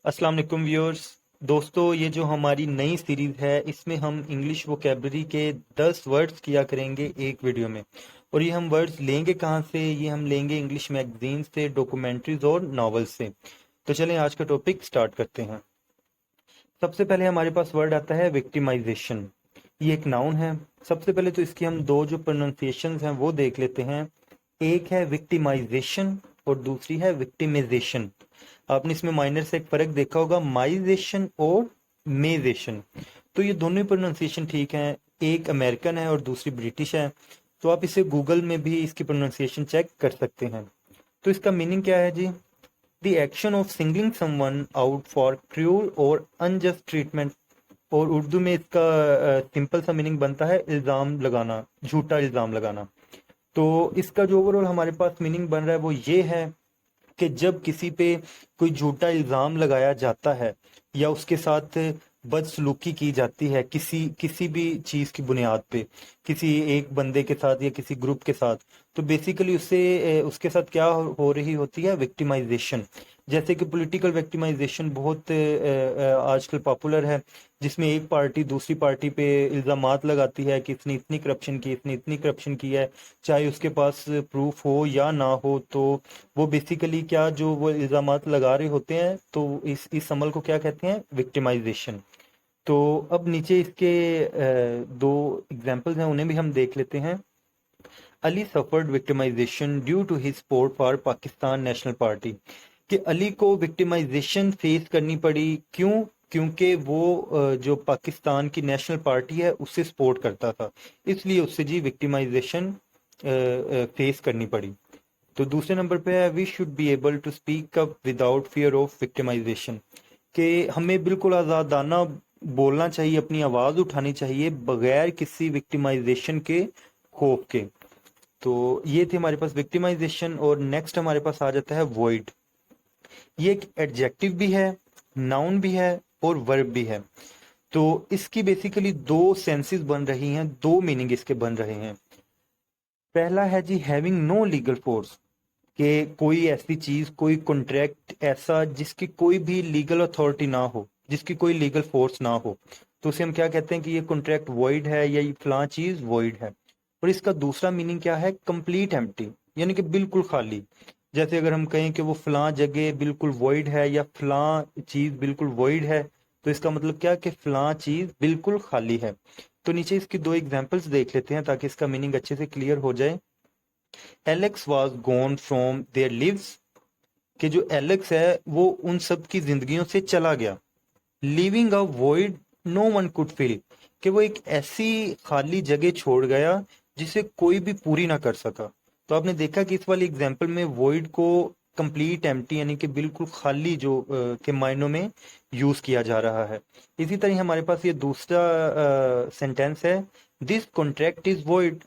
अस्सलाम वालेकुम व्यूअर्स। दोस्तों, ये जो हमारी नई सीरीज़ है इसमें हम इंग्लिश वोकेबलरी के 10 वर्ड्स किया करेंगे एक वीडियो में। और ये हम वर्ड्स लेंगे कहाँ से? ये हम लेंगे इंग्लिश मैगजीन से, डॉक्यूमेंट्रीज और नॉवेल्स से। तो चलें आज का टॉपिक स्टार्ट करते हैं। सबसे पहले हमारे पास वर्ड आता है विक्टिमाइजेशन। ये एक नाउन है। सबसे पहले तो इसकी हम दो जो प्रोनाउंसिएशंस हैं वो देख लेते हैं। एक है विक्टिमाइजेशन और दूसरी है विक्टिमाइजेशन। आपने इसमें माइनर से एक फर्क देखा होगा, माइजेशन और मेजेशन। तो ये दोनों ही प्रोनाउंसिएशन ठीक हैं। एक अमेरिकन है और दूसरी ब्रिटिश है। तो आप इसे गूगल में भी इसकी प्रोनाउंसिएशन चेक कर सकते हैं। तो इसका मीनिंग क्या है जी? The action of singling someone out for क्रूर और अनजस्ट ट्रीटमेंट। और उर्दू में इसका सिंपल सा मीनिंग बनता है इल्ज़ाम लगाना, झूठा इल्ज़ाम लगाना। तो इसका जो ओवरऑल हमारे पास मीनिंग बन रहा है वो ये है कि जब किसी पे कोई झूठा इल्ज़ाम लगाया जाता है या उसके साथ बदसलूकी की जाती है किसी किसी भी चीज़ की बुनियाद पे, किसी एक बंदे के साथ या किसी ग्रुप के साथ, तो बेसिकली उससे उसके साथ क्या हो रही होती है? विक्टिमाइजेशन। जैसे कि पॉलिटिकल विक्टिमाइजेशन बहुत आजकल पॉपुलर है, जिसमें एक पार्टी दूसरी पार्टी पे इल्ज़ामात लगाती है कि इसने इतनी करप्शन की, इसने इतनी करप्शन की है, चाहे उसके पास प्रूफ हो या ना हो। तो वो बेसिकली क्या, जो वो इल्ज़ामात लगा रहे होते हैं, तो इस अमल को क्या कहते हैं? विक्टिमाइजेशन। तो अब नीचे इसके दो एग्जाम्पल्स हैं, उन्हें भी हम देख लेते हैं। Ali suffered victimization due to his support for Pakistan national party. कि अली को विक्टिमाइजेशन फेस करनी पड़ी, क्यों? क्योंकि वो जो पाकिस्तान की नेशनल पार्टी है उससे सपोर्ट करता था, इसलिए उससे जी विक्टिमाइजेशन फेस करनी पड़ी। तो दूसरे नंबर पे है we should be able to speak up without fear of victimization. कि हमें बिल्कुल आज़ादाना बोलना चाहिए, अपनी आवाज़ उठानी चाहिए बगैर किसी विक्टिमाइजेशन के खौफ के। तो ये थी हमारे पास विक्टिमाइजेशन। और नेक्स्ट हमारे पास आ जाता है वॉइड। ये एक एडजेक्टिव भी है, नाउन भी है और वर्ब भी है। तो इसकी बेसिकली दो सेंसेस बन रही हैं, दो मीनिंग इसके बन रहे हैं। पहला है जी हैविंग नो लीगल फोर्स। कि कोई ऐसी चीज, कोई कॉन्ट्रैक्ट ऐसा जिसकी कोई भी लीगल अथॉरिटी ना हो, जिसकी कोई लीगल फोर्स ना हो, तो उसे हम क्या कहते हैं कि ये कॉन्ट्रैक्ट वॉइड है या ये फलां चीज वॉइड है। और इसका दूसरा मीनिंग क्या है? कंप्लीट एम्प्टी, यानी कि बिल्कुल खाली। जैसे अगर हम कहें कि वो फलां जगह बिल्कुल वॉइड है या फलां चीज बिल्कुल वॉइड है, तो इसका मतलब क्या कि फलां चीज बिल्कुल खाली है। तो नीचे इसकी दो एग्जाम्पल्स देख लेते हैं ताकि इसका मीनिंग अच्छे से क्लियर हो जाए। Alex was gone from their lives. कि जो एलेक्स है वो उन सब की जिंदगियों से चला गया। Leaving a void no one could fill. कि वो एक ऐसी खाली जगह छोड़ गया जिसे कोई भी पूरी ना कर सका। तो आपने देखा कि इस वाली एग्जाम्पल में वॉइड को कंप्लीट एम्प्टी यानी कि बिल्कुल खाली जो के मायनों में यूज किया जा रहा है। इसी तरह हमारे पास ये दूसरा सेंटेंस है, दिस कॉन्ट्रैक्ट इज वॉइड।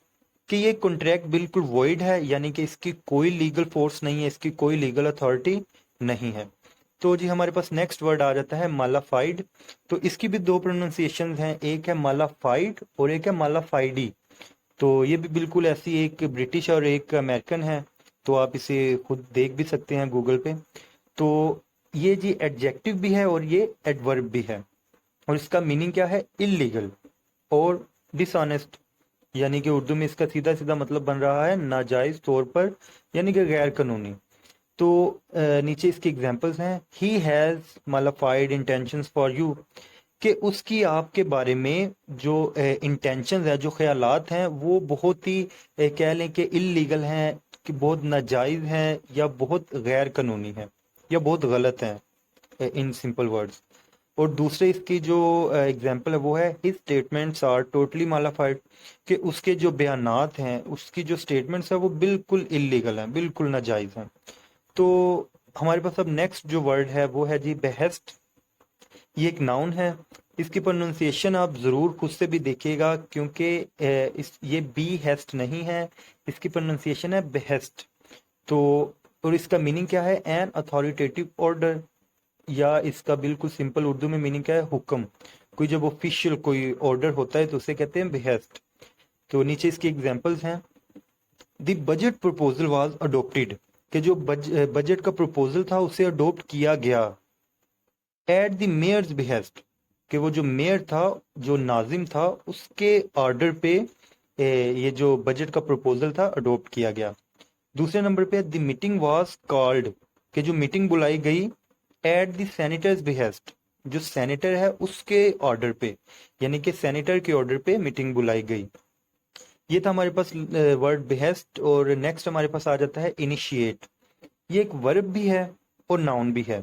कि ये कॉन्ट्रैक्ट बिल्कुल वॉइड है, यानी कि इसकी कोई लीगल फोर्स नहीं है, इसकी कोई लीगल अथॉरिटी नहीं है। तो जी हमारे पास नेक्स्ट वर्ड आ जाता है मालाफाइड। तो इसकी भी दो प्रोनाउंसिएशन हैं, एक है मालाफाइड और एक है मालाफाइडी। तो ये भी बिल्कुल ऐसी, एक ब्रिटिश और एक अमेरिकन है। तो आप इसे खुद देख भी सकते हैं गूगल पे। तो ये जी एडजेक्टिव भी है और ये एडवर्ब भी है। और इसका मीनिंग क्या है? इलीगल और डिसऑनेस्ट। यानी कि उर्दू में इसका सीधा सीधा मतलब बन रहा है नाजायज तौर पर, यानी कि गैर कानूनी। तो नीचे इसके एग्जांपल्स हैं, he has modified intentions for you. कि उसकी आपके बारे में जो इंटेंशंस है, जो ख्यालात हैं, वो बहुत ही कह लें कि इलीगल हैं, कि बहुत नाजायज हैं या बहुत गैर कानूनी हैं या बहुत गलत हैं, इन सिंपल वर्ड्स। और दूसरे इसकी जो एग्जांपल है वो है his statements are totally modified. कि उसके जो बयानात हैं, उसकी जो स्टेटमेंट्स है वो बिल्कुल इलीगल हैं, बिल्कुल नाजायज हैं। तो हमारे पास अब नेक्स्ट जो वर्ड है वो है जी बेहेस्ट। ये एक नाउन है। इसकी प्रोनाउंसिएशन आप ज़रूर खुद से भी देखिएगा, क्योंकि इस ये बी हेस्ट नहीं है, इसकी प्रोनाउंसिएशन है बेहेस्ट। तो और इसका मीनिंग क्या है? N authoritative order. या इसका बिल्कुल सिंपल उर्दू में मीनिंग क्या है? हुक्म। कोई जब ऑफिशियल कोई ऑर्डर होता है तो उसे कहते हैं बेहेस्ट। तो नीचे इसकी एग्जांपल्स हैं, the budget proposal was adopted. कि जो बजट का प्रपोजल था उसे अडोप्ट किया गया। एट द मेयर्स बिहेस्ट, कि वो जो मेयर था, जो नाजिम था, उसके ऑर्डर पे ये जो बजट का प्रपोजल था अडोप्ट किया गया। दूसरे नंबर पे द मीटिंग वाज कॉल्ड, कि जो मीटिंग बुलाई गई एट द सेनेटर्स बिहेस्ट, जो सेनेटर है उसके ऑर्डर पे, यानी कि सेनेटर के ऑर्डर पे मीटिंग बुलाई गई। ये था हमारे पास वर्ड बिहेस्ट। और नेक्स्ट हमारे पास आ जाता है इनिशिएट। ये एक वर्ब भी है और नाउन भी है।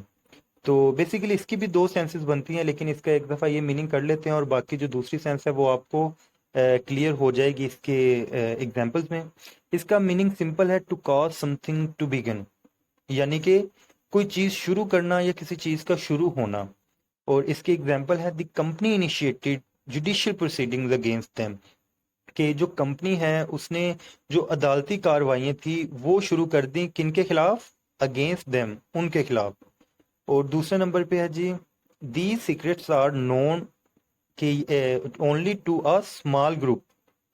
तो बेसिकली इसकी भी दो सेंसेस बनती हैं, लेकिन इसका एक दफ़ा ये मीनिंग कर लेते हैं और बाकी जो दूसरी सेंस है वो आपको क्लियर हो जाएगी इसके एग्जांपल्स में। इसका मीनिंग सिंपल है, to cause something to begin, यानी कि कोई चीज़ शुरू करना या किसी चीज़ का शुरू होना। और इसके एग्जांपल है the company initiated judicial proceedings against them, कि जो कंपनी है उसने जो अदालती कार्रवाइयाँ थी वो शुरू कर दी, किनके खिलाफ? अगेंस्ट देम, उनके खिलाफ। और दूसरे नंबर पे है जी, दी सीक्रेट्स आर नोन कि only to a small group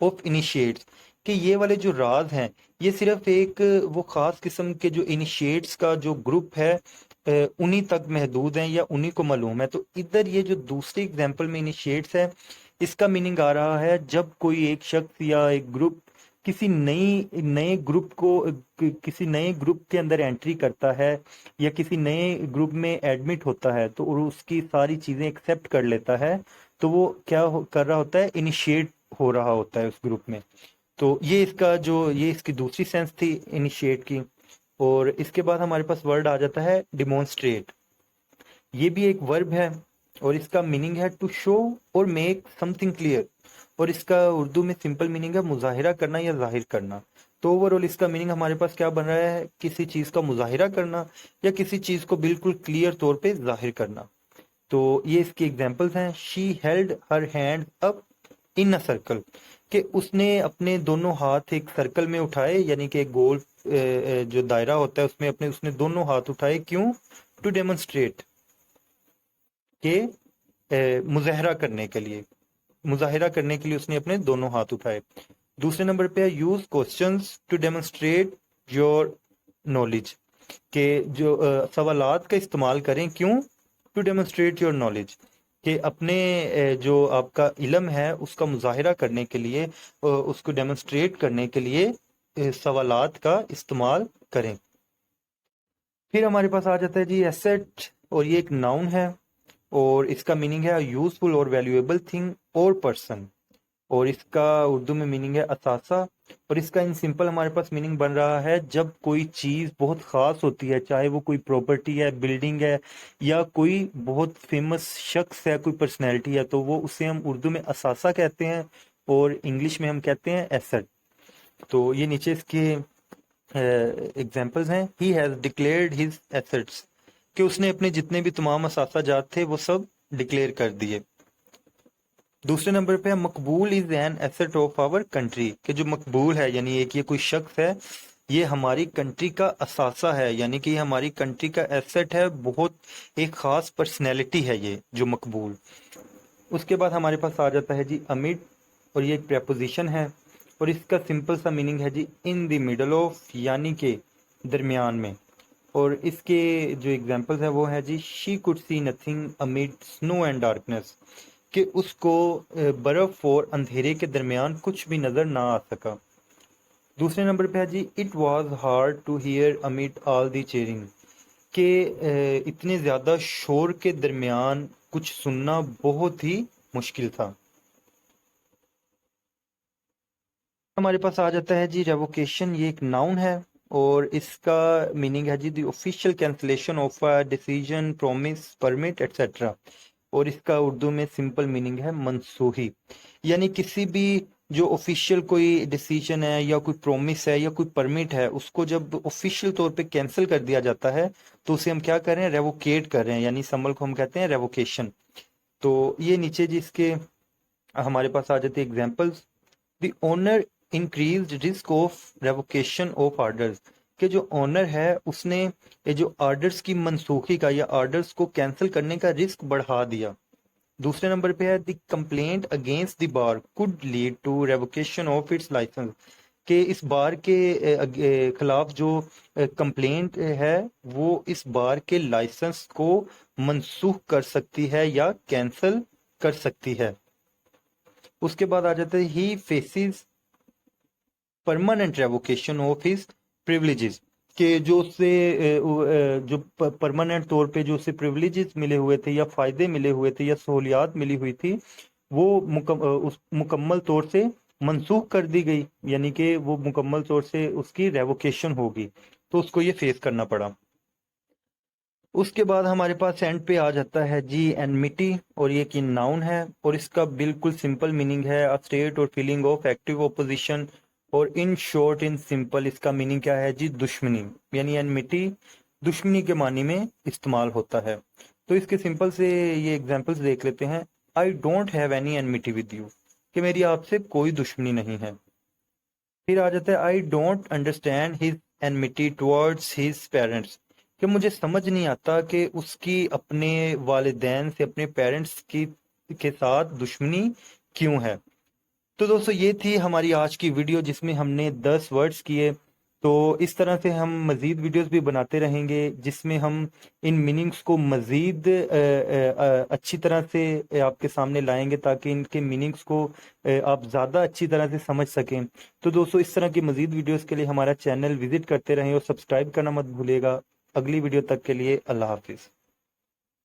of initiates, कि ये वाले जो राज हैं ये सिर्फ एक वो खास किस्म के जो इनिशिएट्स का जो ग्रुप है उन्हीं तक महदूद हैं या उन्हीं को मालूम है। तो इधर ये जो दूसरी एग्जांपल में इनिशिएट्स है, इसका मीनिंग आ रहा है जब कोई एक शख्स या एक ग्रुप किसी नए ग्रुप को किसी नए ग्रुप के अंदर एंट्री करता है या किसी नए ग्रुप में एडमिट होता है तो और उसकी सारी चीज़ें एक्सेप्ट कर लेता है, तो वो कर रहा होता है? इनिशिएट हो रहा होता है उस ग्रुप में। तो ये इसकी दूसरी सेंस थी इनिशिएट की। और इसके बाद हमारे पास वर्ड आ जाता है डिमॉन्स्ट्रेट। ये भी एक वर्ब है और इसका मीनिंग है टू शो और मेक समथिंग क्लियर। और इसका उर्दू में सिंपल मीनिंग है मुजाहिरा करना या जाहिर करना। तो ओवरऑल इसका मीनिंग हमारे पास क्या बन रहा है? किसी चीज़ का मुजाहिरा करना या किसी चीज़ को बिल्कुल क्लियर तौर पे जाहिर करना। तो ये इसकी एग्जांपल्स हैं। She held her hand up in a circle, कि उसने अपने दोनों हाथ एक सर्कल में उठाए, यानी कि एक गोल जो दायरा होता है उसमें उसने दोनों हाथ उठाए। क्यों? टू डेमोन्स्ट्रेट, के मुजाहिरा करने के लिए, मुजाहिरा करने के लिए उसने अपने दोनों हाथ उठाए। दूसरे नंबर पे है use questions to demonstrate your knowledge, के जो सवालात का इस्तेमाल करें। क्यों? टू डेमोन्स्ट्रेट योर नॉलेज, कि अपने जो आपका इल्म है उसका मुजाहिरा करने के लिए, उसको डेमोन्स्ट्रेट करने के लिए सवालात का इस्तेमाल करें। फिर हमारे पास आ जाता है जी एसेट, और ये एक नाउन है और इसका मीनिंग है यूजफुल और वैल्यूएबल थिंग और पर्सन। और इसका उर्दू में मीनिंग है असासा। और इसका इन सिंपल हमारे पास मीनिंग बन रहा है जब कोई चीज़ बहुत ख़ास होती है, चाहे वो कोई प्रॉपर्टी है, बिल्डिंग है या कोई बहुत फेमस शख्स है, कोई पर्सनैलिटी है, तो वो उसे हम उर्दू में असासा कहते हैं और इंग्लिश में हम कहते हैं एसेट। तो ये नीचे इसके एग्जाम्पल्स हैं। He has declared his assets, कि उसने अपने जितने भी तमाम असासा जात थे वो सब डिक्लेयर कर दिए। दूसरे नंबर पे है Maqbool is an asset of our country, कि जो मकबूल है यानी एक ये कोई शख्स है, ये हमारी कंट्री का असासा है, यानी कि ये हमारी कंट्री का एसेट है, बहुत एक खास पर्सनैलिटी है ये जो मकबूल। उसके बाद हमारे पास आ जाता है जी अमिड, और ये एक प्रेपोजिशन है और इसका सिंपल सा मीनिंग है जी इन द मिडल ऑफ, यानी कि दरमियान में। और इसके जो एग्जांपल्स है वो है जी she could see nothing amid snow and darkness, कि उसको बर्फ और अंधेरे के दरमियान कुछ भी नजर ना आ सका। दूसरे नंबर पे है जी it was hard to hear amid all the cheering, के इतने ज्यादा शोर के दरमियान कुछ सुनना बहुत ही मुश्किल था। हमारे पास आ जाता है जी रेवोकेशन, ये एक नाउन है और इसका मीनिंग है जी the official cancellation of a decision, promise, permit etcetera. और इसका उर्दू में सिंपल मीनिंग है मनसूही, यानी किसी भी जो ऑफिशियल कोई डिसीजन है या कोई प्रॉमिस है या कोई परमिट है उसको जब ऑफिशियल तौर पे कैंसिल कर दिया जाता है तो उसे हम क्या कर रहे हैं? रेवोकेट कर रहे हैं, यानी इस अमल को हम कहते हैं रेवोकेशन। तो ये नीचे जिसके हमारे पास आ जाते हैं examples. The owner increase risk of revocation of orders, के जो ओनर है उसने ये जो ऑर्डर्स की मनसूखी का या ऑर्डर्स को कैंसिल करने का रिस्क बढ़ा दिया। दूसरे नंबर पे है the complaint against the bar could lead to revocation of its licence, कि इस बार के खिलाफ जो कंप्लेंट है वो इस बार के लाइसेंस को मनसूख कर सकती है या कैंसिल कर सकती है। उसके बाद आ जाता है he faces permanent revocation of his privileges, कि जो उससे जो परमानेंट तौर पे जो उसे प्रिविलेजेस मिले हुए थे या फायदे मिले हुए थे या सहूलियात मिली हुई थी वो उस मुकम्मल तौर से मनसूख कर दी गई, यानी कि वो मुकम्मल तौर से उसकी रेवोकेशन होगी, तो उसको ये फेस करना पड़ा। उसके बाद हमारे पास एंड पे आ जाता है जी एनमिटी, और ये कि नाउन है और इसका बिल्कुल सिंपल मीनिंग है अ स्टेट और फीलिंग ऑफ एक्टिव ओपोजिशन, और इन शॉर्ट इन सिंपल इसका मीनिंग क्या है जी दुश्मनी, यानी एनमिटी दुश्मनी के मानी में इस्तेमाल होता है। तो इसके सिंपल से ये एग्जांपल्स देख लेते हैं। I don't have any enmity with you, कि मेरी आपसे कोई दुश्मनी नहीं है। फिर आ जाता है I don't understand his enmity towards his parents, कि मुझे समझ नहीं आता कि उसकी अपने वालिदैन से अपने पेरेंट्स की के साथ दुश्मनी क्यों है। तो दोस्तों ये थी हमारी आज की वीडियो जिसमें हमने 10 वर्ड्स किए। तो इस तरह से हम मज़ीद वीडियोस भी बनाते रहेंगे जिसमें हम इन मीनिंग्स को मज़ीद अच्छी तरह से आपके सामने लाएंगे ताकि इनके मीनिंग्स को आप ज़्यादा अच्छी तरह से समझ सकें। तो दोस्तों इस तरह की मज़ीद वीडियोस के लिए हमारा चैनल विजिट करते रहें और सब्सक्राइब करना मत भूलिएगा। अगली वीडियो तक के लिए अल्लाह हाफिज़।